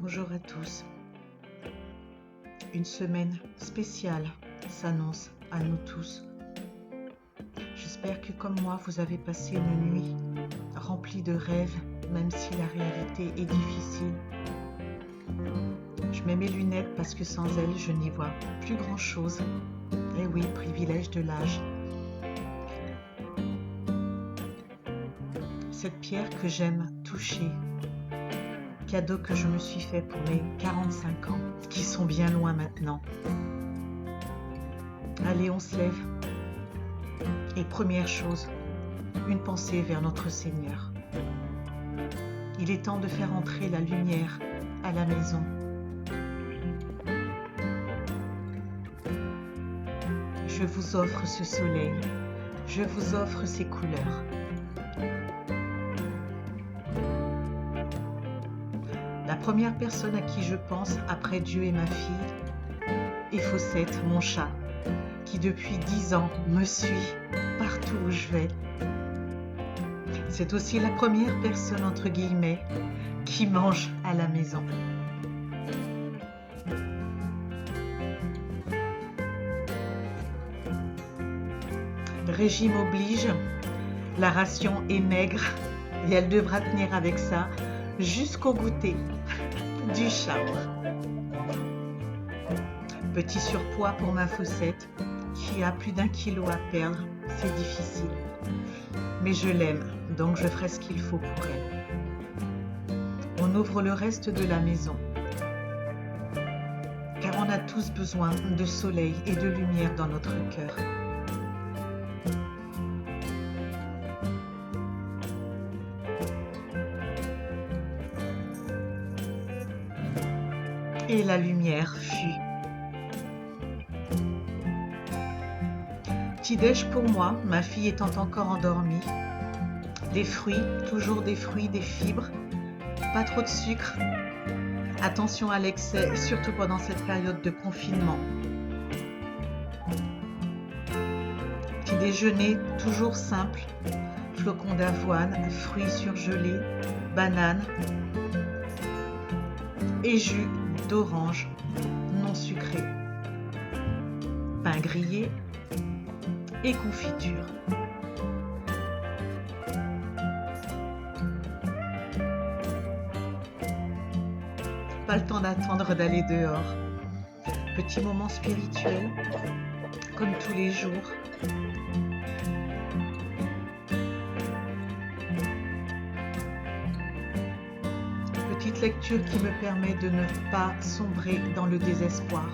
Bonjour à tous. Une semaine spéciale s'annonce à nous tous. J'espère que comme moi, vous avez passé une nuit remplie de rêves, même si la réalité est difficile. Je mets mes lunettes parce que sans elles, je n'y vois plus grand-chose. Eh oui, privilège de l'âge. Cette pierre que j'aime toucher, cadeau que je me suis fait pour mes 45 ans, qui sont bien loin maintenant. Allez, on se lève. Et première chose, une pensée vers notre Seigneur. Il est temps de faire entrer la lumière à la maison. Je vous offre ce soleil, je vous offre ces couleurs. La première personne à qui je pense après Dieu et ma fille est Fawcett, mon chat, qui depuis 10 ans me suit partout où je vais. C'est aussi la première personne, entre guillemets, qui mange à la maison. Régime oblige, la ration est maigre et elle devra tenir avec ça jusqu'au goûter du chat. Petit surpoids pour ma Fawcett qui a plus d'1 kilo à perdre, c'est difficile. Mais je l'aime, donc je ferai ce qu'il faut pour elle. On ouvre le reste de la maison, car on a tous besoin de soleil et de lumière dans notre cœur. Et la lumière fuit. Petit-déj pour moi, ma fille étant encore endormie. Des fruits, toujours des fruits, des fibres, pas trop de sucre. Attention à l'excès, surtout pendant cette période de confinement. Petit déjeuner, toujours simple. Flocons d'avoine, fruits surgelés, bananes et jus d'orange non sucré, pain grillé et confiture. Pas le temps d'attendre d'aller dehors. Petit moment spirituel, comme tous les jours. Petite lecture qui me permet de ne pas sombrer dans le désespoir.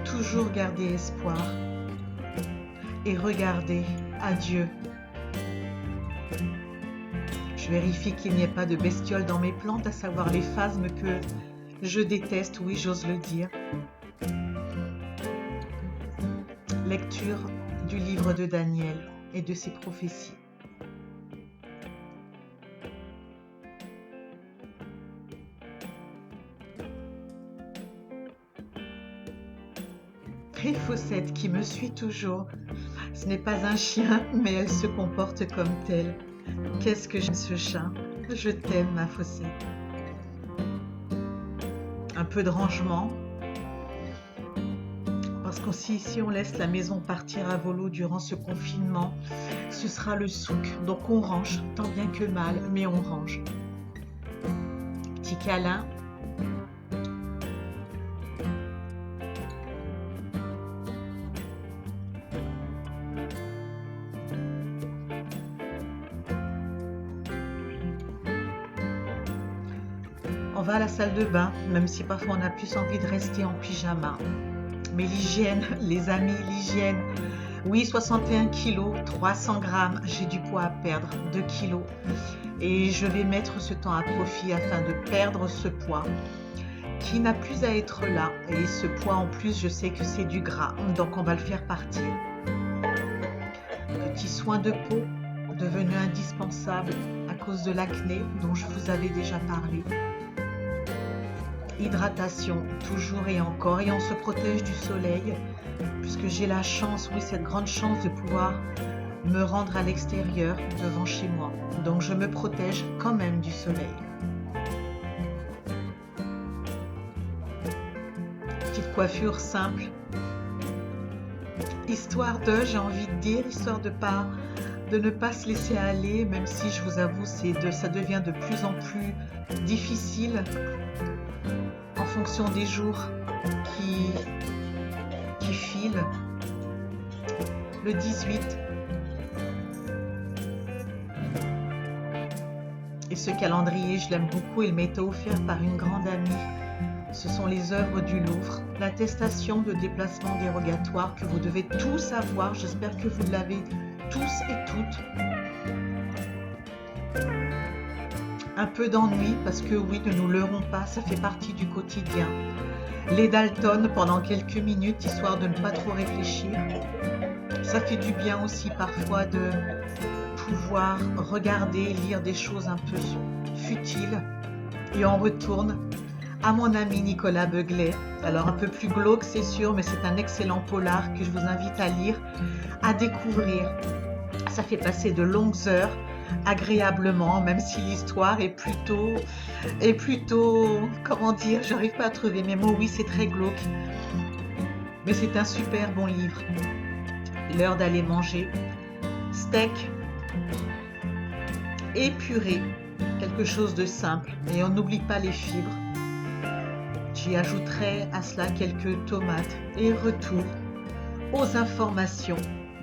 Toujours garder espoir et regarder à Dieu. Je vérifie qu'il n'y ait pas de bestioles dans mes plantes, à savoir les phasmes que je déteste, oui, j'ose le dire. Lecture du livre de Daniel et de ses prophéties. Et Fawcett qui me suit toujours. Ce n'est pas un chien, mais elle se comporte comme tel. Qu'est-ce que j'aime ce chat. Je t'aime, ma Fawcett. Un peu de rangement. Parce que si on laisse la maison partir à volo durant ce confinement, ce sera le souk. Donc on range, tant bien que mal, mais on range. Petit câlin. On va à la salle de bain, même si parfois on a plus envie de rester en pyjama. Mais l'hygiène, les amis, l'hygiène. Oui, 61 kilos, 300 grammes, j'ai du poids à perdre, 2 kilos. Et je vais mettre ce temps à profit afin de perdre ce poids qui n'a plus à être là. Et ce poids en plus, je sais que c'est du gras, donc on va le faire partir. Petit soin de peau, devenu indispensable à cause de l'acné dont je vous avais déjà parlé. Hydratation, toujours et encore, et on se protège du soleil, puisque j'ai la chance, oui, cette grande chance de pouvoir me rendre à l'extérieur devant chez moi. Donc je me protège quand même du soleil. Petite coiffure simple. Histoire de, j'ai envie de dire, histoire de ne pas se laisser aller, même si je vous avoue, ça devient de plus en plus difficile en fonction des jours qui filent. Le 18. Et ce calendrier, je l'aime beaucoup, il m'a été offert par une grande amie. Ce sont les œuvres du Louvre, l'attestation de déplacement dérogatoire que vous devez tous avoir. J'espère que vous l'avez tous et toutes. Un peu d'ennui, parce que oui, ne nous leurrons pas, ça fait partie du quotidien. Les Dalton pendant quelques minutes, histoire de ne pas trop réfléchir. Ça fait du bien aussi parfois de pouvoir regarder, lire des choses un peu futiles. Et on retourne à mon ami Nicolas Beuglet. Alors un peu plus glauque c'est sûr, mais c'est un excellent polar que je vous invite à lire, à découvrir. Ça fait passer de longues heures agréablement, même si l'histoire est plutôt, comment dire, j'arrive pas à trouver mes mots, oui c'est très glauque. Mais c'est un super bon livre. L'heure d'aller manger. Steak et purée, quelque chose de simple. Et on n'oublie pas les fibres. J'y ajouterai à cela quelques tomates et retour aux informations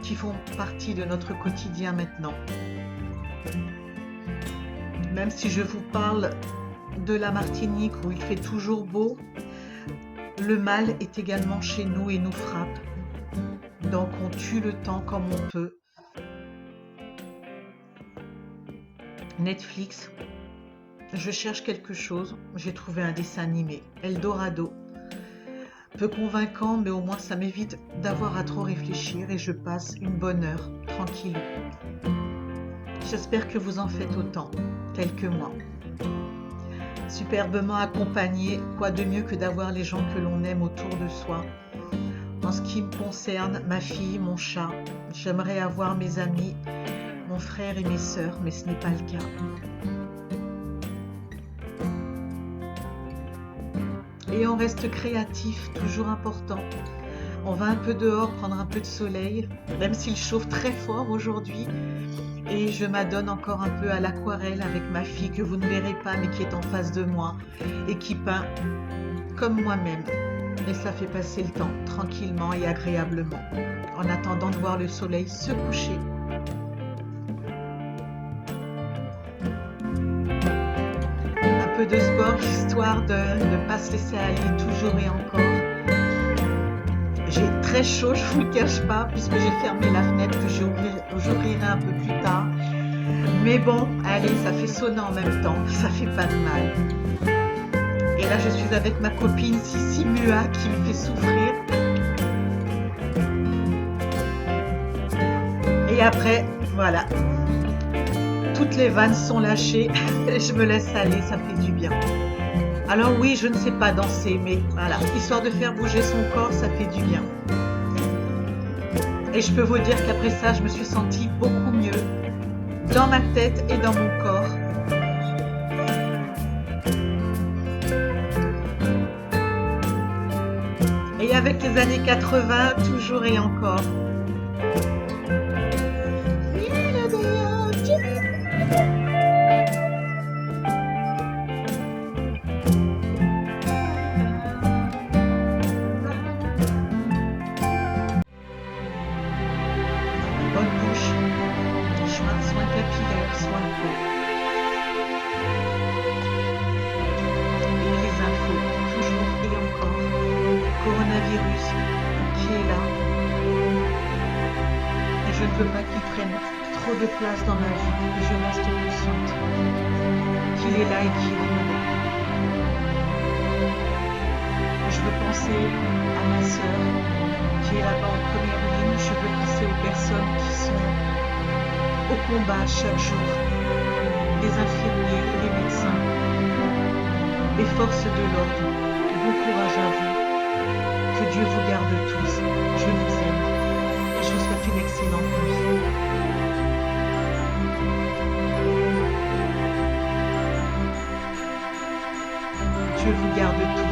qui font partie de notre quotidien maintenant. Même si je vous parle de la Martinique où il fait toujours beau, le mal est également chez nous et nous frappe. Donc on tue le temps comme on peut. Netflix. Je cherche quelque chose, j'ai trouvé un dessin animé, Eldorado. Peu convaincant, mais au moins ça m'évite d'avoir à trop réfléchir et je passe une bonne heure, tranquille. J'espère que vous en faites autant, tel que moi. Superbement accompagné, quoi de mieux que d'avoir les gens que l'on aime autour de soi. En ce qui me concerne, ma fille, mon chat, j'aimerais avoir mes amis, mon frère et mes sœurs, mais ce n'est pas le cas. Et on reste créatif, toujours important. On va un peu dehors prendre un peu de soleil, même s'il chauffe très fort aujourd'hui. Et je m'adonne encore un peu à l'aquarelle avec ma fille que vous ne verrez pas mais qui est en face de moi et qui peint comme moi-même. Et ça fait passer le temps tranquillement et agréablement en attendant de voir le soleil se coucher. Un peu de sport histoire de ne pas se laisser aller toujours et encore. J'ai très chaud, je vous le cache pas, puisque j'ai fermé la fenêtre que j'ouvrirai un peu plus tard. Mais bon, allez, ça fait sonner en même temps, ça fait pas de mal. Et là, je suis avec ma copine Sissi Mua qui me fait souffrir. Et après, voilà. Toutes les vannes sont lâchées et je me laisse aller, ça fait du bien. Alors oui, je ne sais pas danser, mais voilà, histoire de faire bouger son corps, ça fait du bien. Et je peux vous dire qu'après ça, je me suis sentie beaucoup mieux dans ma tête et dans mon corps. Et avec les années 80, toujours et encore. Coronavirus qui est là et je ne veux pas qu'il prenne trop de place dans ma vie, que je reste consciente qu'il est là et qu'il est. Je veux penser à ma sœur qui est là-bas en première ligne, je veux penser aux personnes qui sont au combat chaque jour, les infirmiers, les médecins, les forces de l'ordre. Bon courage à vous. Que Dieu vous garde tous. Je vous aime et je vous souhaite une excellente nuit. Dieu vous garde tous.